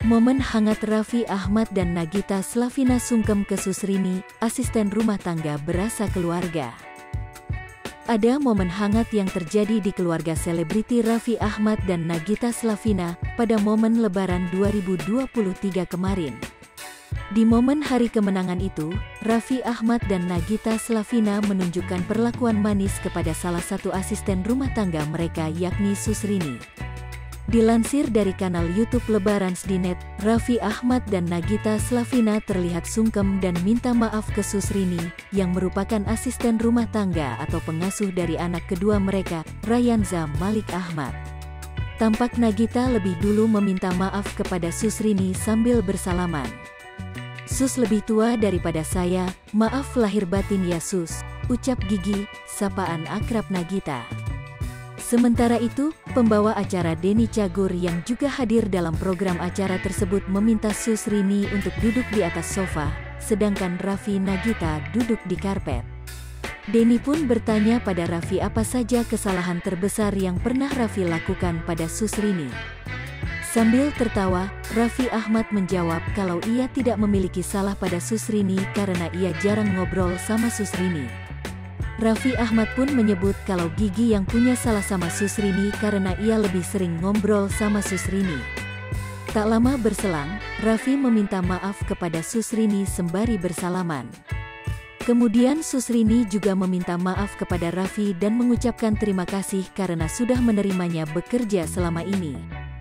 Momen hangat Raffi Ahmad dan Nagita Slavina sungkem ke Susrini, asisten rumah tangga berasa keluarga. Ada momen hangat yang terjadi di keluarga selebriti Raffi Ahmad dan Nagita Slavina pada momen Lebaran 2023 kemarin. Di momen hari kemenangan itu, Raffi Ahmad dan Nagita Slavina menunjukkan perlakuan manis kepada salah satu asisten rumah tangga mereka yakni Susrini. Dilansir dari kanal YouTube Lebaransdinet, Raffi Ahmad dan Nagita Slavina terlihat sungkem dan minta maaf ke Susrini, yang merupakan asisten rumah tangga atau pengasuh dari anak kedua mereka, Rayanza Malik Ahmad. Tampak Nagita lebih dulu meminta maaf kepada Susrini sambil bersalaman. "Sus lebih tua daripada saya, maaf lahir batin ya Sus," ucap Gigi, sapaan akrab Nagita. Sementara itu, pembawa acara Denny Cagur yang juga hadir dalam program acara tersebut meminta Susrini untuk duduk di atas sofa, sedangkan Raffi Nagita duduk di karpet. Denny pun bertanya pada Raffi apa saja kesalahan terbesar yang pernah Raffi lakukan pada Susrini. Sambil tertawa, Raffi Ahmad menjawab kalau ia tidak memiliki salah pada Susrini karena ia jarang ngobrol sama Susrini. Raffi Ahmad pun menyebut kalau Gigi yang punya salah sama Susrini karena ia lebih sering ngobrol sama Susrini. Tak lama berselang, Raffi meminta maaf kepada Susrini sembari bersalaman. Kemudian Susrini juga meminta maaf kepada Raffi dan mengucapkan terima kasih karena sudah menerimanya bekerja selama ini.